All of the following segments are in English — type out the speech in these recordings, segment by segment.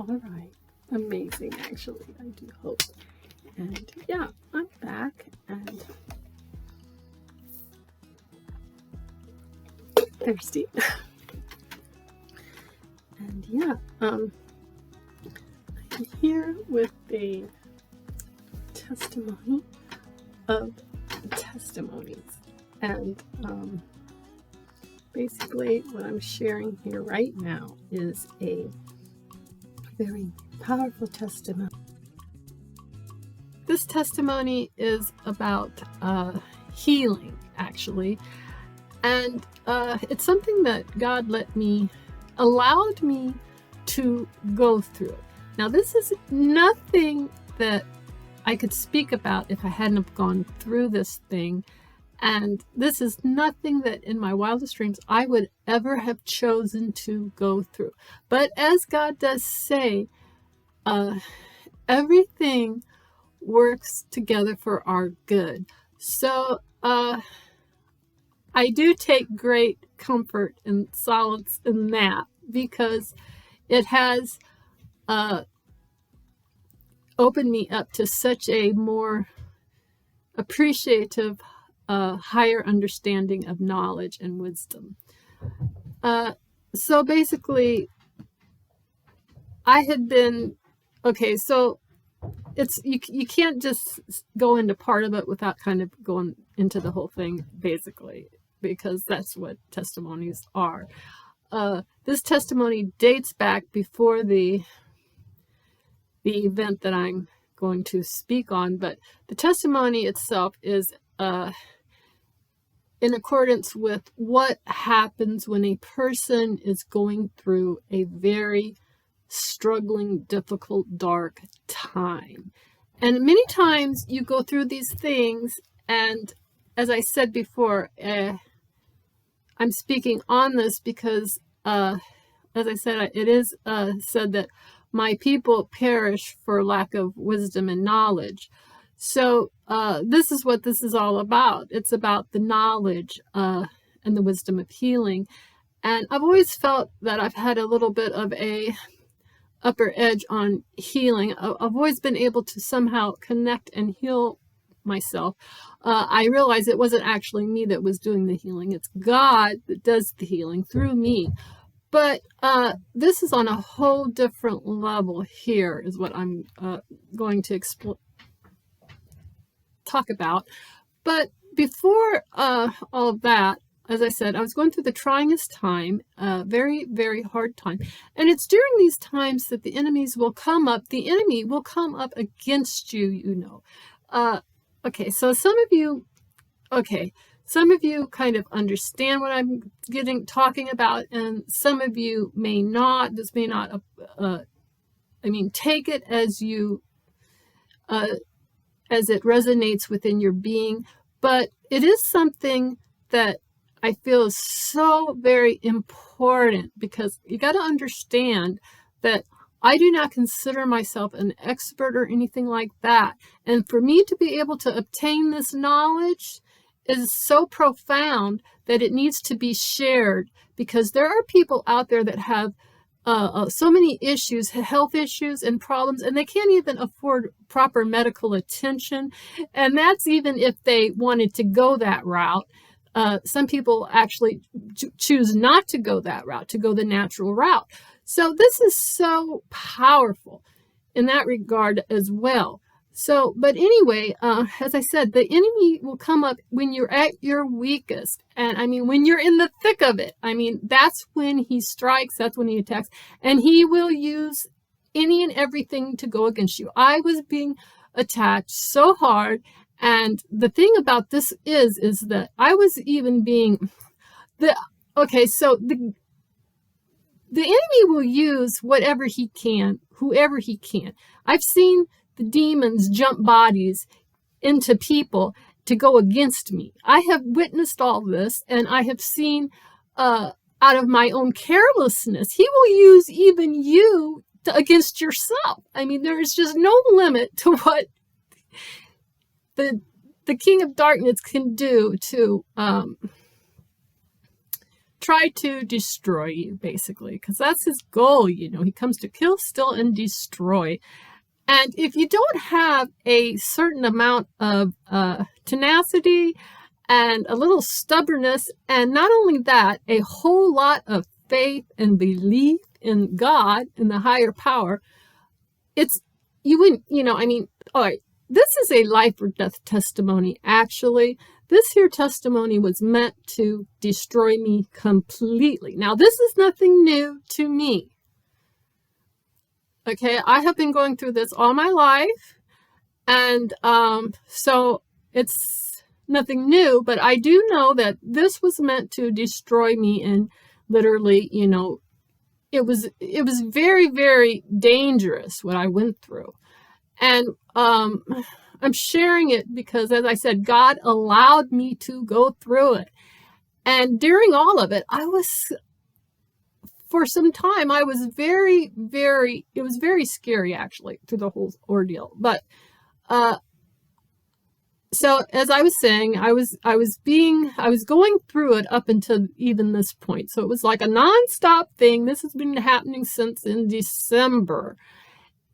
All right. Amazing, actually. I do hope. And yeah, I'm back and thirsty. And yeah, I'm here with a testimony of testimonies. And basically what I'm sharing here right now is a very powerful testimony. This testimony is about healing, actually. And it's something that God allowed me to go through. Now, this is nothing that I could speak about if I hadn't have gone through this thing. And this is nothing that in my wildest dreams I would ever have chosen to go through. But as God does say, everything works together for our good. So I do take great comfort and solace in that, because it has opened me up to such a more appreciative, higher understanding of knowledge and wisdom. So basically, I had been, okay, so it's you can't just go into part of it without kind of going into the whole thing, basically, because that's what testimonies are. This testimony dates back before the event that I'm going to speak on, but the testimony itself is in accordance with what happens when a person is going through a very struggling, difficult, dark time. And many times you go through these things, and as I said before, I'm speaking on this because, as I said, it is said that my people perish for lack of wisdom and knowledge. So this is what this is all about. It's about the knowledge and the wisdom of healing. And I've always felt that I've had a little bit of a upper edge on healing. I've always been able to somehow connect and heal myself. I realized it wasn't actually me that was doing the healing. It's God that does the healing through me. But this is on a whole different level here, is what I'm going to talk about. But before all of that, as I said, I was going through the tryingest time, very, very hard time. And it's during these times that the enemies will come up. The enemy will come up against you, you know. Okay, so some of you kind of understand what I'm talking about, and some of you may not. This may not, take it as you, as it resonates within your being. But it is something that I feel is so very important, because you got to understand that I do not consider myself an expert or anything like that. And for me to be able to obtain this knowledge is so profound that it needs to be shared, because there are people out there that have so many issues, health issues and problems, and they can't even afford proper medical attention. And that's even if they wanted to go that route. Some people actually choose not to go that route, to go the natural route. So this is so powerful in that regard as well. So, but anyway, as I said, the enemy will come up when you're at your weakest. And I mean, when you're in the thick of it, I mean, that's when he strikes, that's when he attacks, and he will use any and everything to go against you. I was being attacked so hard. And the thing about this is that I was even being so the enemy will use whatever he can, whoever he can. I've seen the demons jump bodies into people to go against me. I have witnessed all this, and I have seen out of my own carelessness, he will use even you against yourself. I mean, there is just no limit to what the king of darkness can do to try to destroy you, basically, because that's his goal. He comes to kill, steal, and destroy. And if you don't have a certain amount of tenacity and a little stubbornness, and not only that, a whole lot of faith and belief in God, in the higher power, you wouldn't, all right, this is a life or death testimony, actually. This here testimony was meant to destroy me completely. Now, this is nothing new to me. Okay, I have been going through this all my life, and so it's nothing new, but I do know that this was meant to destroy me, and literally, it was very, very dangerous what I went through. And I'm sharing it because, as I said, God allowed me to go through it. And during all of it, for some time, I was very, very, it was very scary, actually, through the whole ordeal. But so as I was saying, I was going through it up until even this point. So it was like a nonstop thing. This has been happening since in December.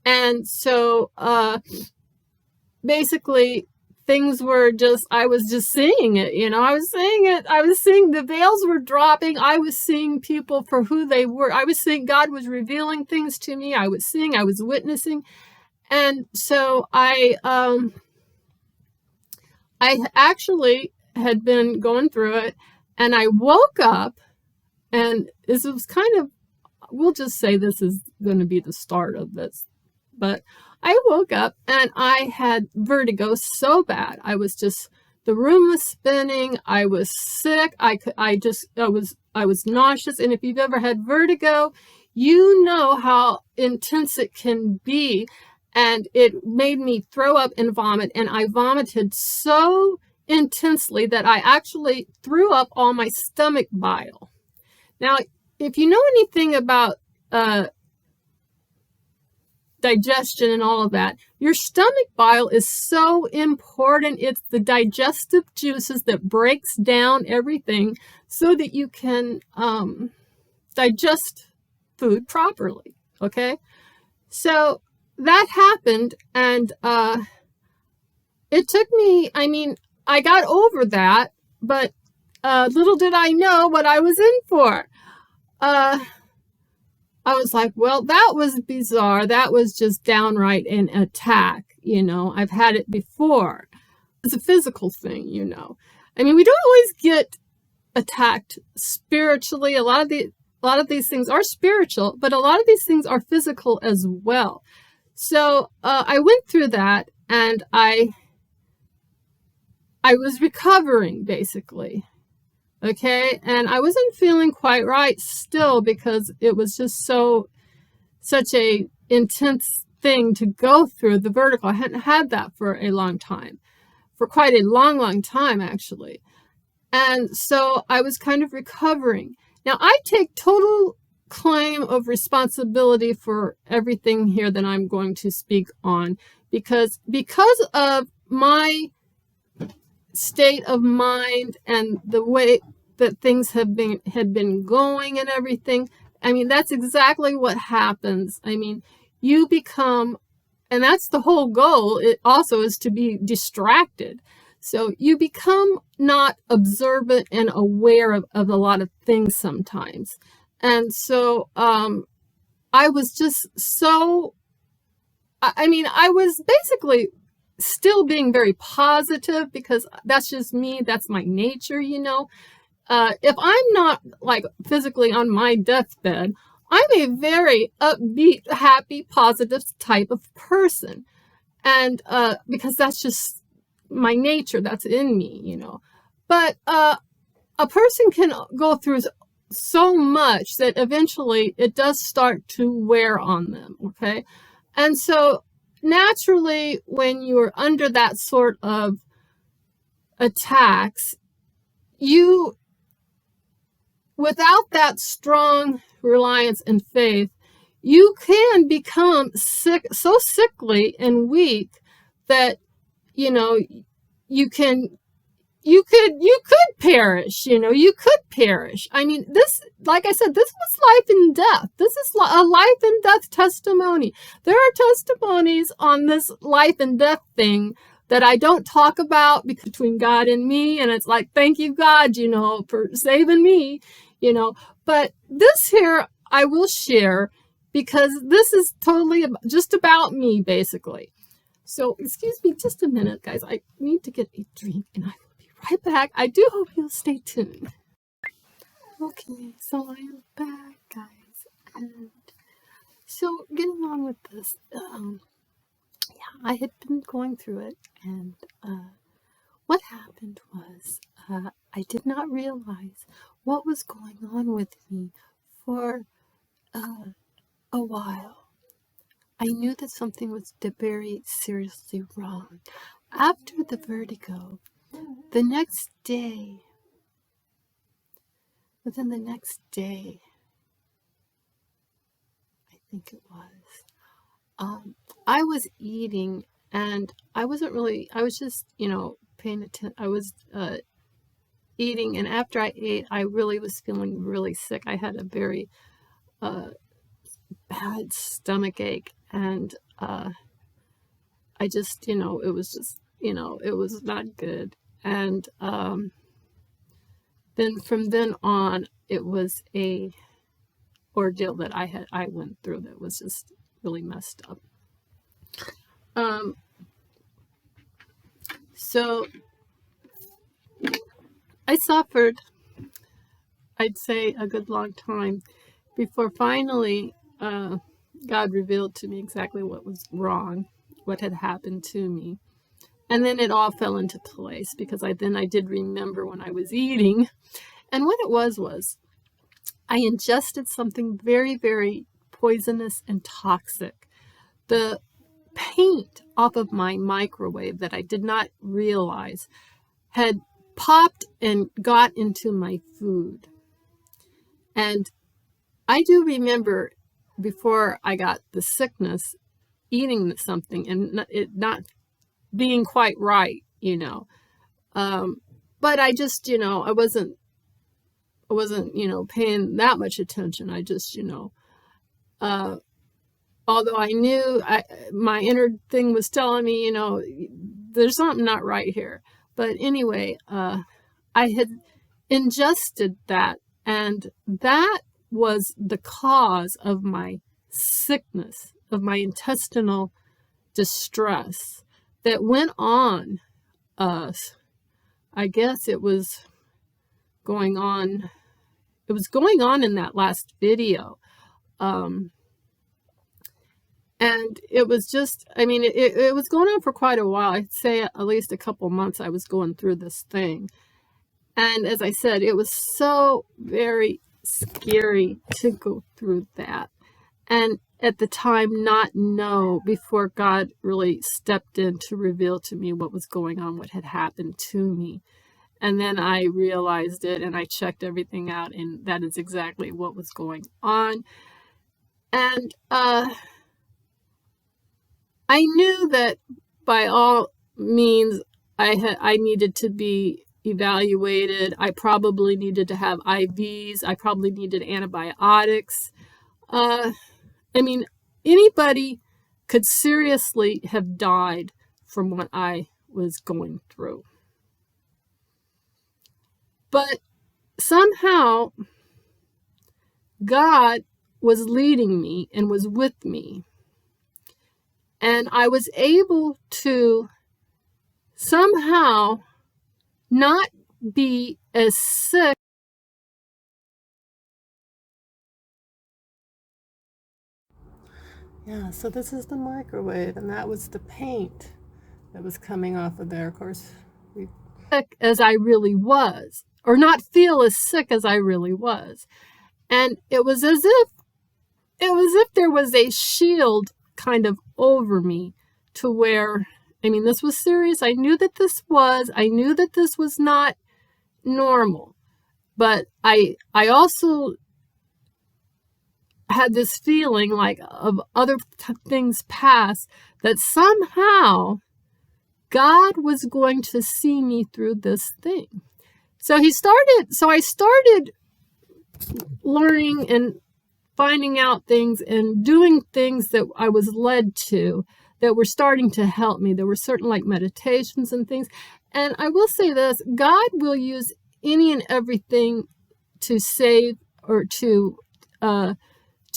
And so basically things were I was just seeing it, I was seeing it. I was seeing the veils were dropping. I was seeing people for who they were. I was seeing God was revealing things to me. I was witnessing. And so I actually had been going through it, and I woke up, and this was kind of, we'll just say this is going to be the start of this. But I woke up and I had vertigo so bad. The room was spinning. I was sick. I was nauseous. And if you've ever had vertigo, you know how intense it can be. And it made me throw up and vomit. And I vomited so intensely that I actually threw up all my stomach bile. Now, if you know anything about digestion and all of that, your stomach bile is so important. It's the digestive juices that breaks down everything so that you can digest food properly. Okay, so that happened, and it took me, I got over that, but little did I know what I was in for. I was like, well, that was bizarre. That was just downright an attack. I've had it before. It's a physical thing, we don't always get attacked spiritually. A lot of these things are spiritual, but a lot of these things are physical as well. So I went through that, and I was recovering, basically. Okay, and I wasn't feeling quite right still, because it was just such a intense thing to go through, the vertigo. I hadn't had that for a long time, for quite a long, long time, actually. And so I was kind of recovering. Now, I take total claim of responsibility for everything here that I'm going to speak on, because of my state of mind and the way that things had been going and everything. That's exactly what happens. You become, and that's the whole goal. It also is to be distracted. So you become not observant and aware of a lot of things sometimes. And so I was just I was basically still being very positive, because that's just me. That's my nature, If I'm not like physically on my deathbed, I'm a very upbeat, happy, positive type of person. And because that's just my nature, that's in me, But a person can go through so much that eventually it does start to wear on them, okay? And so naturally, when you're under that sort of attacks, without that strong reliance and faith, you can become sick, so sickly and weak that, you can you could perish, you could perish. I mean, this, like I said, this was life and death. This is a life and death testimony. There are testimonies on this life and death thing that I don't talk about between God and me. And it's like, thank you, God, for saving me, but this here I will share because this is totally just about me, basically. So excuse me just a minute, guys. I need to get a drink and I will be right back. I do hope you'll stay tuned. Okay, so I am back, guys. And so getting on with this, I had been going through it, and what happened was I did not realize what was going on with me for a while. I knew that something was very seriously wrong. After the vertigo, the next day, within the next day, I think it was, I was eating, and I wasn't really, I was just, paying attention. I was eating, and after I ate, I really was feeling really sick. I had a very bad stomach ache, and I just, it was just, it was not good. And then from then on, it was a ordeal that I went through that was just really messed up. So I suffered, I'd say, a good long time before finally God revealed to me exactly what was wrong, what had happened to me. And then it all fell into place because I did remember when I was eating. And what it was I ingested something very, very poisonous and toxic. The paint off of my microwave that I did not realize had popped and got into my food. And I do remember before I got the sickness, eating something and it not being quite right, but I just, I wasn't, paying that much attention. I just, although I knew my inner thing was telling me, there's something not right here. But anyway, I had ingested that, and that was the cause of my sickness, of my intestinal distress that went on. I guess it was going on. It was going on in that last video. And it was just, it was going on for quite a while. I'd say at least a couple months I was going through this thing. And as I said, it was so very scary to go through that. And at the time, not know before God really stepped in to reveal to me what was going on, what had happened to me. And then I realized it and I checked everything out, and that is exactly what was going on. And I knew that by all means I needed to be evaluated. I probably needed to have IVs. I probably needed antibiotics. Anybody could seriously have died from what I was going through. But somehow, God was leading me and was with me. And I was able to somehow not be as sick. Yeah, so this is the microwave, and that was the paint that was coming off of there. Of course, sick as I really was, or not feel as sick as I really was. And it was as if there was a shield kind of over me to where, this was serious. I knew that this was not normal, but I also had this feeling like of other things past that somehow God was going to see me through this thing. So I started learning and finding out things and doing things that I was led to that were starting to help me. There were certain like meditations and things. And I will say this, God will use any and everything to save or to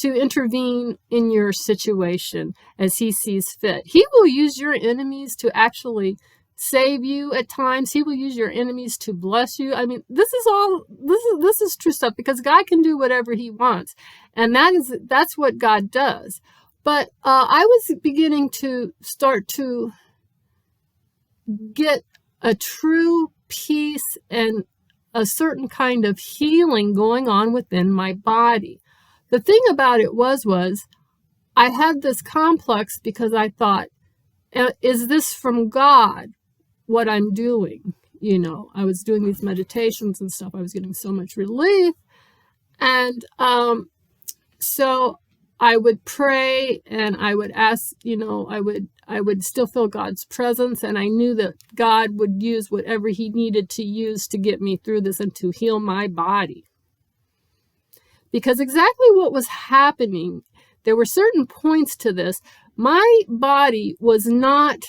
intervene in your situation as he sees fit. He will use your enemies to actually save you at times. He will use your enemies to bless you. I mean, this is true stuff, because God can do whatever he wants. And that's what God does. But I was beginning to start to get a true peace and a certain kind of healing going on within my body. The thing about it was I had this complex because I thought, is this from God, what I'm doing? You know, I was doing these meditations and stuff. I was getting so much relief. And so I would pray and I would ask, you know, I would still feel God's presence. And I knew that God would use whatever he needed to use to get me through this and to heal my body. Because exactly what was happening, there were certain points to this. My body was not,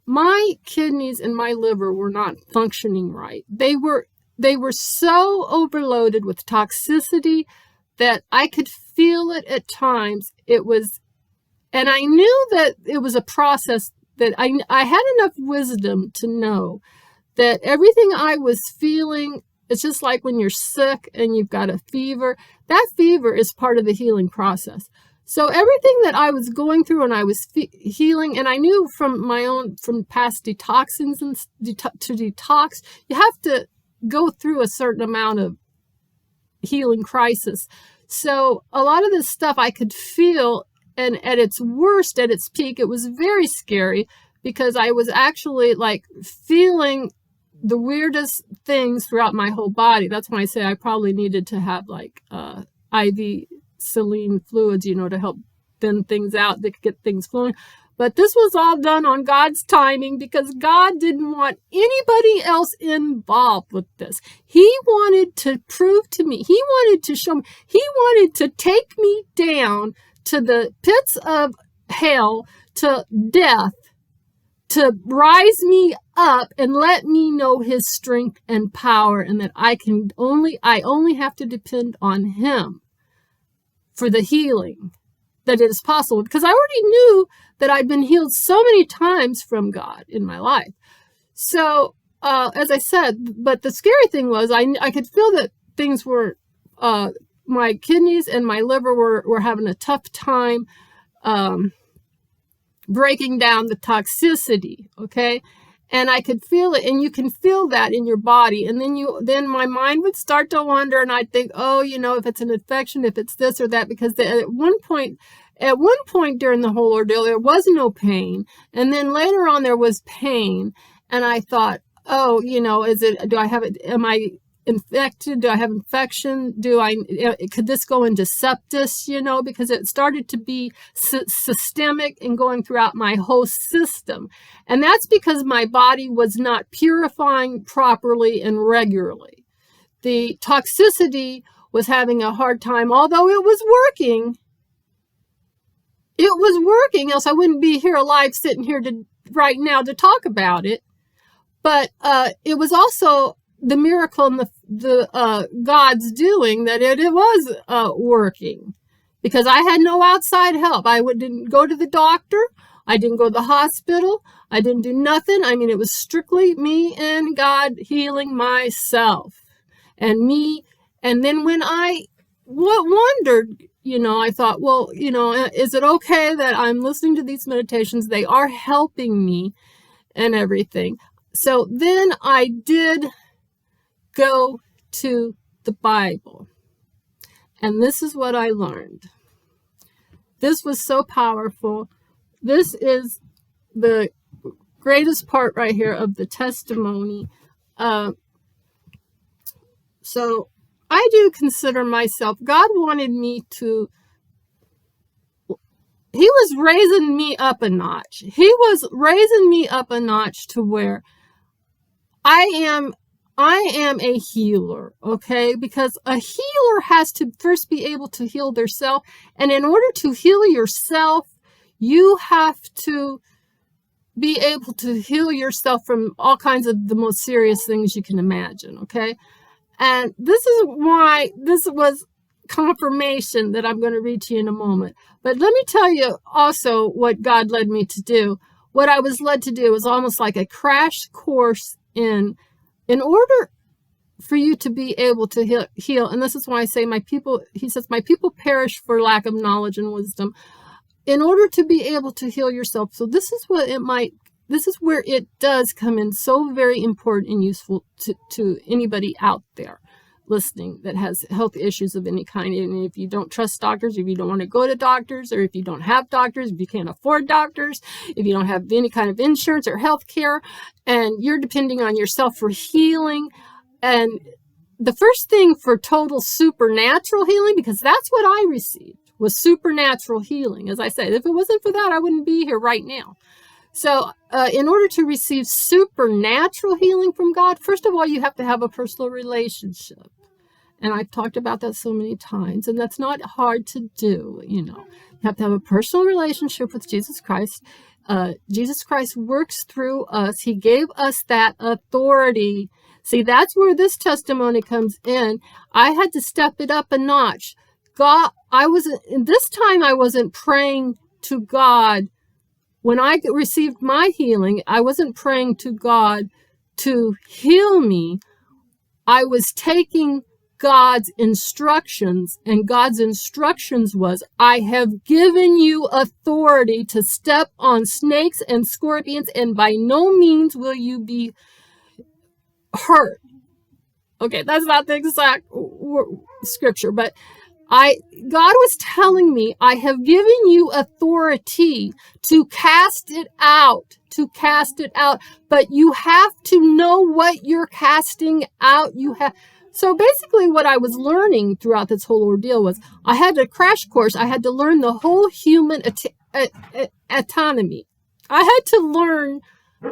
my kidneys and my liver were not functioning right. They were so overloaded with toxicity that I could feel it at times. And I knew that it was a process that I had enough wisdom to know that everything I was feeling, it's just like when you're sick and you've got a fever, that fever is part of the healing process. So everything that I was going through and I was healing, and I knew from past detoxings and to detox, you have to go through a certain amount of healing crisis. So a lot of this stuff I could feel, and at its worst, at its peak, it was very scary because I was actually like feeling the weirdest things throughout my whole body. That's when I say I probably needed to have like IV saline fluids, you know, to help thin things out, to get things flowing. But this was all done on God's timing because God didn't want anybody else involved with this. He wanted to prove to me, he wanted to show me, he wanted to take me down to the pits of hell, to death, to rise me up and let me know his strength and power, and that I only have to depend on him for the healing, that it is possible, because I already knew that I'd been healed so many times from God in my life. So, as I said, but the scary thing was I could feel that things were, my kidneys and my liver were having a tough time breaking down the toxicity, okay? And I could feel it, and you can feel that in your body. And then my mind would start to wander, and I'd think, oh, you know, if it's an infection, if it's this or that, because at one point during the whole ordeal, there was no pain. And then later on, there was pain. And I thought, oh, you know, am I infected? Do I have infection? Could this go into sepsis, you know, because it started to be systemic and going throughout my whole system. And that's because my body was not purifying properly and regularly. The toxicity was having a hard time, although it was working. It was working, else I wouldn't be here alive sitting here right now to talk about it. But it was also the miracle and the God's doing that it was working, because I had no outside help. I didn't go to the doctor. I didn't go to the hospital. I didn't do nothing. I mean, it was strictly me and God healing myself and me. And then when I wondered, you know, I thought, well, you know, is it okay that I'm listening to these meditations? They are helping me and everything. So then I did go to the Bible. And this is what I learned. This was so powerful. This is the greatest part right here of the testimony. So I do consider myself, God wanted me to he was raising me up a notch. He was raising me up a notch to where I am a healer, okay? Because a healer has to first be able to heal theirself. And in order to heal yourself, you have to be able to heal yourself from all kinds of the most serious things you can imagine, okay? And this is why this was confirmation that I'm going to read to you in a moment. But let me tell you also what God led me to do. What I was led to do was almost like a crash course in order for you to be able to heal. And this is why I say he says, my people perish for lack of knowledge and wisdom. In order to be able to heal yourself. So this is where it does come in so very important and useful to anybody out there listening that has health issues of any kind. And if you don't trust doctors, if you don't want to go to doctors, or if you don't have doctors, if you can't afford doctors, if you don't have any kind of insurance or health care, and you're depending on yourself for healing. And the first thing for total supernatural healing, because that's what I received, was supernatural healing. As I said, if it wasn't for that, I wouldn't be here right now. So in order to receive supernatural healing from God, first of all, you have to have a personal relationship. And I've talked about that so many times, and that's not hard to do, You have to have a personal relationship with Jesus Christ. Jesus Christ works through us. He gave us that authority. See, that's where this testimony comes in. I had to step it up a notch. This time I wasn't praying to God. When I received my healing, I wasn't praying to God to heal me. I was taking God's instructions, and God's instructions was, I have given you authority to step on snakes and scorpions, and by no means will you be hurt. Okay, that's not the exact scripture, but God was telling me, I have given you authority to cast it out, but you have to know what you're casting out. So basically what I was learning throughout this whole ordeal was, I had a crash course. I had to learn the whole human autonomy. I had to learn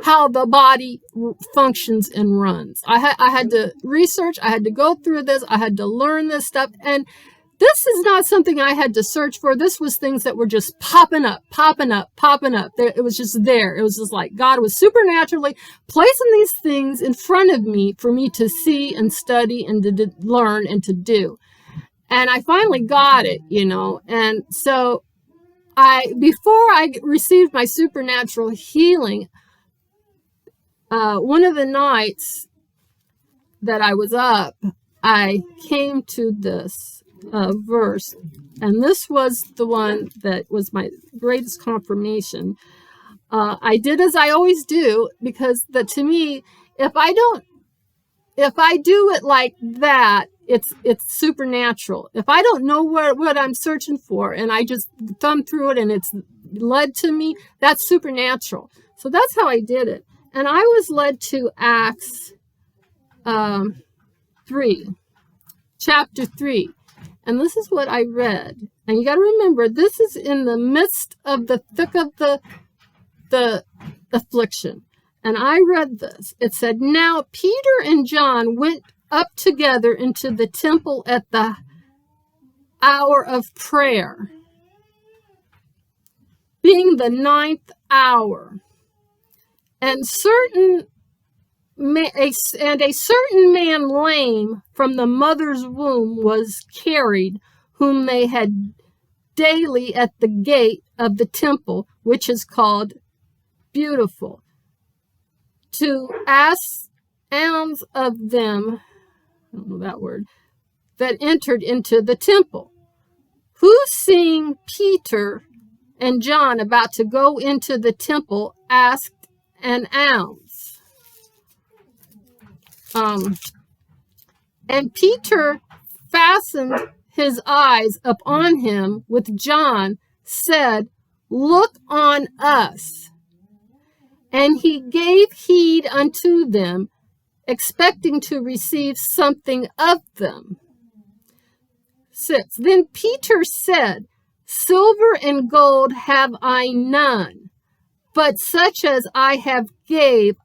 how the body functions and runs. I had to research. I had to go through this. I had to learn this stuff. And this is not something I had to search for. This was things that were just popping up. It was just there. It was just like God was supernaturally placing these things in front of me for me to see and study and to learn and to do. And I finally got it, And so before I received my supernatural healing, one of the nights that I was up, I came to this verse, and this was the one that was my greatest confirmation. I did as I always do, because that to me, if I do it like that, it's supernatural. If I don't know what I'm searching for, and I just thumb through it and it's led to me, that's supernatural. So that's how I did it. And I was led to Acts 3, chapter 3. And this is what I read. And you got to remember, this is in the midst of the thick of the affliction. And I read this. It said, now Peter and John went up together into the temple at the hour of prayer, being the 9th hour. And a certain man lame from the mother's womb was carried, whom they had daily at the gate of the temple, which is called Beautiful, to ask alms of them, I don't know that word, that entered into the temple, who, seeing Peter and John about to go into the temple, asked an alms. And Peter fastened his eyes upon him with John, said, look on us. And he gave heed unto them, expecting to receive something of them. 6. Then Peter said, Silver and gold have I none, but such as I have give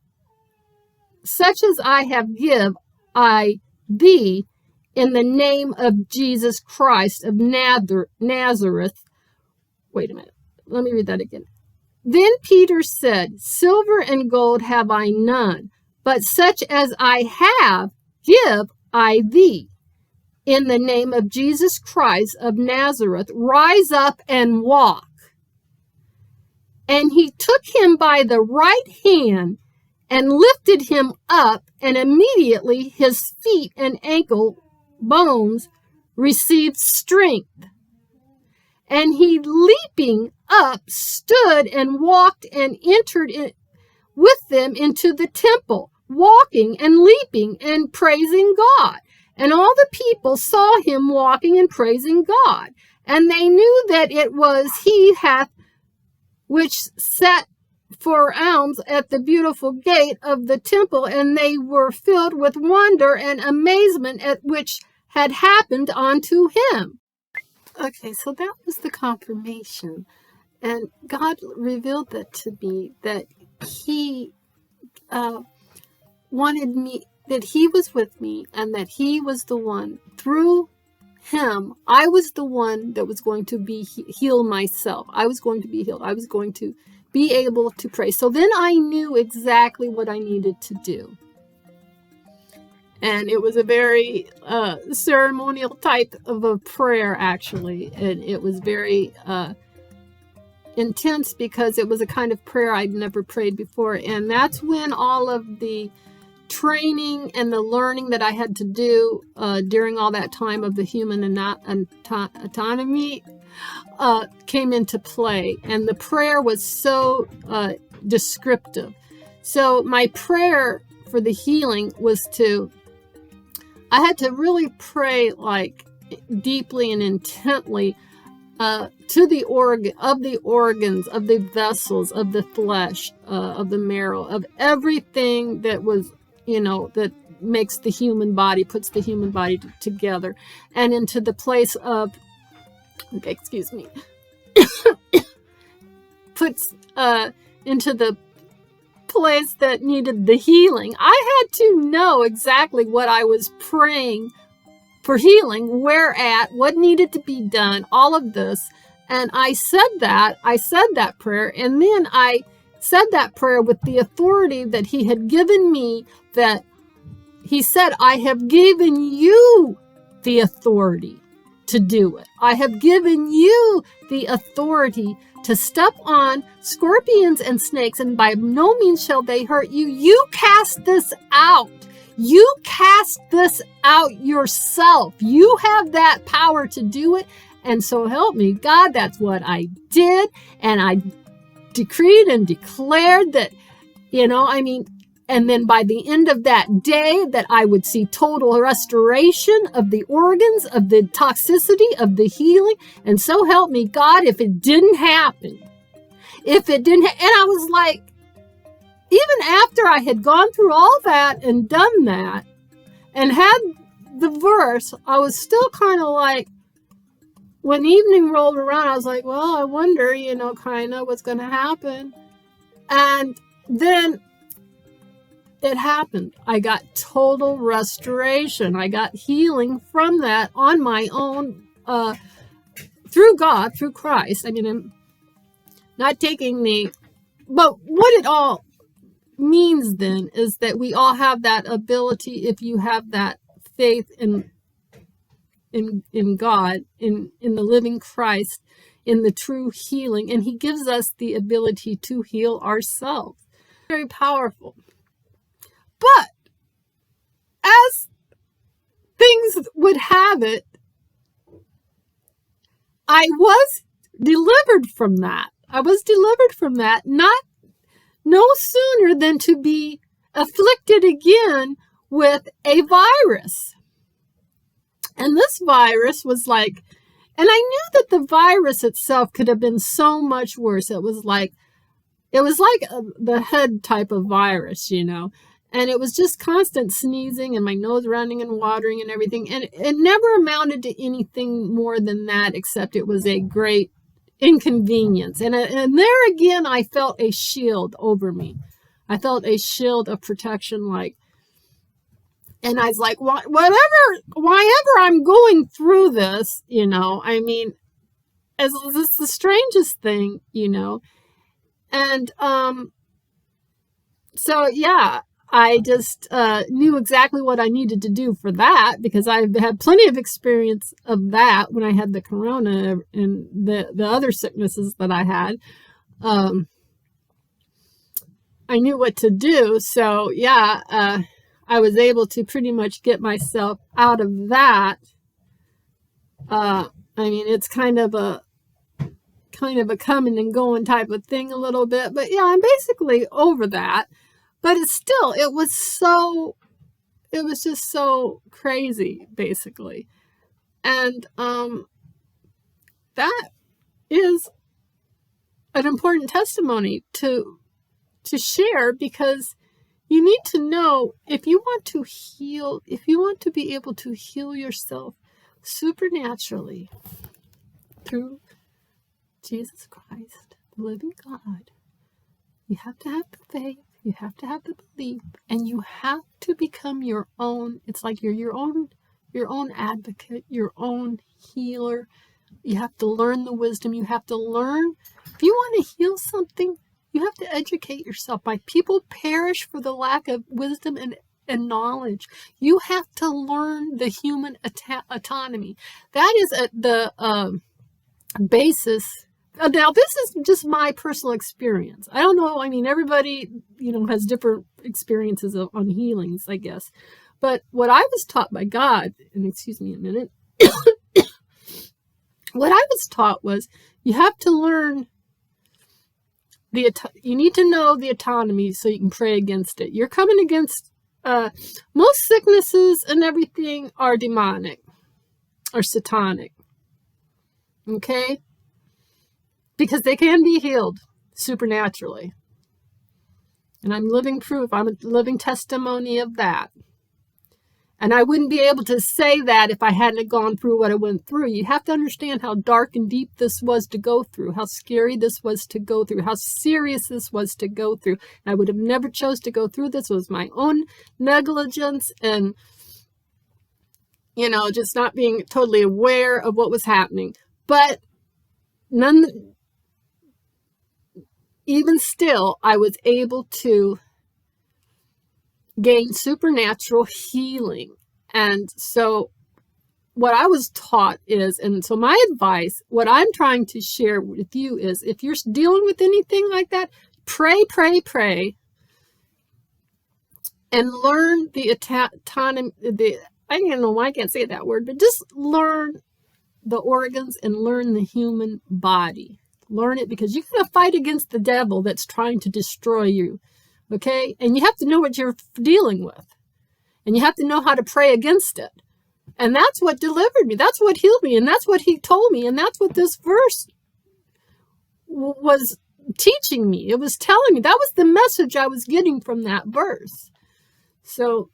I thee, in the name of Jesus Christ of Nazareth. Wait a minute. Let me read that again. Then Peter said, Silver and gold have I none, but such as I have give I thee. In the name of Jesus Christ of Nazareth, rise up and walk. And he took him by the right hand and lifted him up, and immediately his feet and ankle bones received strength. And he, leaping up, stood and walked and entered with them into the temple, walking and leaping and praising God. And all the people saw him walking and praising God. And they knew that it was he which sat for alms at the beautiful gate of the temple, and they were filled with wonder and amazement at which had happened unto him. Okay, so that was the confirmation. And God revealed that to me, that he wanted me, that he was with me, and that he was the one. Through him, I was the one that was going to be heal myself. I was going to be healed. I was going to be able to pray. So then I knew exactly what I needed to do. And it was a very ceremonial type of a prayer, actually. And it was very intense because it was a kind of prayer I'd never prayed before. And that's when all of the training and the learning that I had to do during all that time of the human autonomy came into play. And the prayer was so descriptive. So my prayer for the healing was I had to really pray like deeply and intently to the organs, of the vessels, of the flesh, of the marrow, of everything that was, that makes the human body, puts the human body together, and into the place of, puts into the place that needed the healing. I had to know exactly what I was praying for healing, what needed to be done, all of this. And I said that prayer, and then I said that prayer with the authority that he had given me, that he said, I have given you the authority to do it. I have given you the authority to step on scorpions and snakes, and by no means shall they hurt you. You cast this out. You cast this out yourself. You have that power to do it. And so help me God, that's what I did. And I decreed and declared that, and then by the end of that day, that I would see total restoration of the organs, of the toxicity, of the healing. And so help me God, if it didn't happen, and I was like, even after I had gone through all that and done that and had the verse, I was still kind of like, when evening rolled around, I was like, well, I wonder, kind of what's going to happen. And then it happened. I got total restoration. I got healing from that on my own, through God, through Christ. I'm not taking but what it all means then is that we all have that ability, if you have that faith in God, in the living Christ, in the true healing, and he gives us the ability to heal ourselves. Very powerful. But as things would have it, I was delivered from that. No sooner than to be afflicted again with a virus. And this virus was like, and I knew that the virus itself could have been so much worse. It was like the head type of virus, and it was just constant sneezing and my nose running and watering and everything. And it never amounted to anything more than that, except it was a great inconvenience. And there again, I felt a shield over me. I felt a shield of protection, like, and I was like, whenever I'm going through this, I mean, it's the strangest thing, and, so yeah, I just knew exactly what I needed to do for that, because I've had plenty of experience of that when I had the corona and the other sicknesses that I had. I knew what to do. So yeah, I was able to pretty much get myself out of that. I mean, it's kind of a coming and going type of thing a little bit, but yeah, I'm basically over that. But it was just so crazy, basically. And that is an important testimony to share, because you need to know, if you want to heal, if you want to be able to heal yourself supernaturally through Jesus Christ, the living God, you have to have the faith, you have to have the belief, and you have to become your own. It's like you're your own advocate, your own healer. You have to learn the wisdom. You have to learn. If you want to heal something, you have to educate yourself. My people perish for the lack of wisdom and knowledge. You have to learn the human autonomy. That is the basis. Now, this is just my personal experience. I don't know. I mean, everybody, has different experiences on healings, I guess. But what I was taught by God, and excuse me a minute, what I was taught was, you have to learn you need to know the autonomy so you can pray against it. You're coming against, most sicknesses and everything are demonic or satanic. Okay? Because they can be healed supernaturally. And I'm living proof. I'm a living testimony of that. And I wouldn't be able to say that if I hadn't gone through what I went through. You have to understand how dark and deep this was to go through, how scary this was to go through, how serious this was to go through. And I would have never chose to go through this. It was my own negligence and, just not being totally aware of what was happening. But even still, I was able to gain supernatural healing. And so what I was taught is, and so my advice, what I'm trying to share with you is, if you're dealing with anything like that, pray, and learn the autonomy, I don't know why I can't say that word, but just learn the organs and learn the human body. Learn it, because you're going to fight against the devil that's trying to destroy you. Okay? And you have to know what you're dealing with. And you have to know how to pray against it. And that's what delivered me. That's what healed me. And that's what he told me. And that's what this verse was teaching me. It was telling me. That was the message I was getting from that verse. So,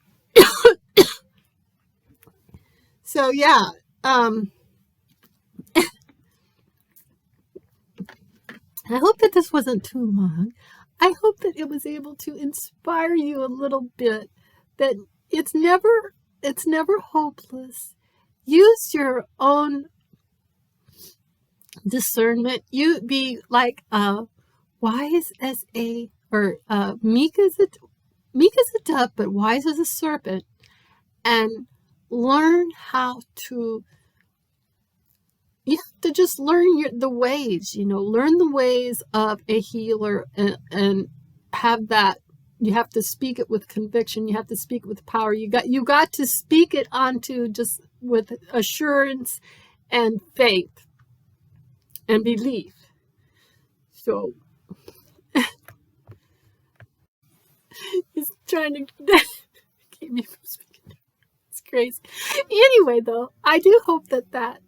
yeah. I hope that this wasn't too long. I hope that it was able to inspire you a little bit, that it's never hopeless. Use your own discernment. You be like wise as meek as a dove, but wise as a serpent, and learn how to. You have to just learn the ways, learn the ways of a healer, and have that. You have to speak it with conviction. You have to speak it with power. You got to speak it onto just with assurance and faith and belief. So he's trying to keep me from speaking. It's crazy. Anyway, though, I do hope that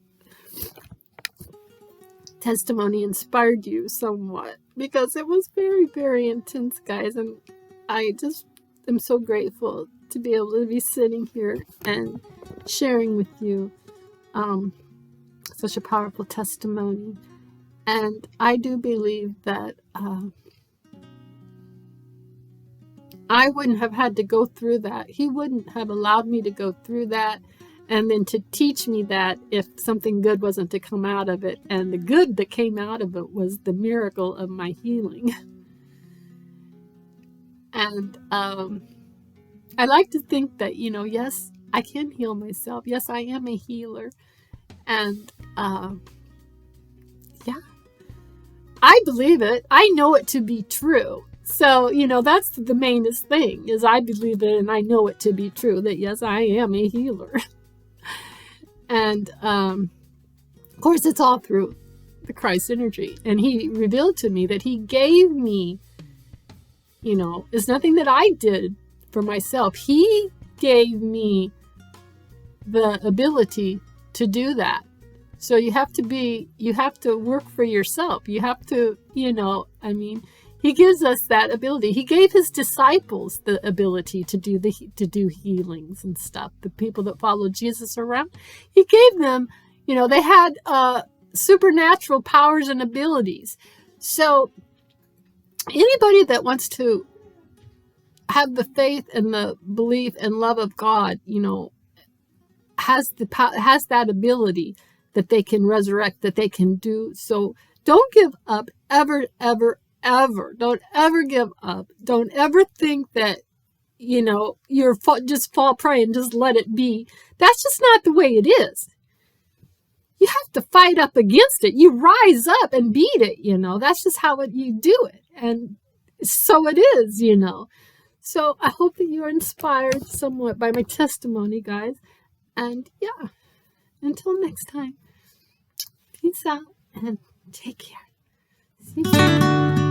testimony inspired you somewhat, because it was very, very intense, guys, and I just am so grateful to be able to be sitting here and sharing with you such a powerful testimony. And I do believe that I wouldn't have had to go through that. He wouldn't have allowed me to go through that and then to teach me that if something good wasn't to come out of it. And the good that came out of it was the miracle of my healing. And I like to think that, yes, I can heal myself. Yes, I am a healer. And yeah, I believe it. I know it to be true. So, that's the mainest thing, is I believe it and I know it to be true, that yes, I am a healer. And of course, it's all through the Christ energy. And he revealed to me that he gave me, it's nothing that I did for myself. He gave me the ability to do that. So you have to work for yourself. You have to, he gives us that ability. He gave his disciples the ability to do healings and stuff. The people that followed Jesus around, he gave them, they had supernatural powers and abilities. So anybody that wants to have the faith and the belief and love of God, has that ability that they can resurrect, that they can do. So don't give up ever, ever, ever. Don't ever give up. Don't ever think that, you're just fall prey and just let it be. That's just not the way it is. You have to fight up against it. You rise up and beat it, That's just how you do it. And so it is, So I hope that you're inspired somewhat by my testimony, guys. And yeah, until next time, peace out and take care. See you soon.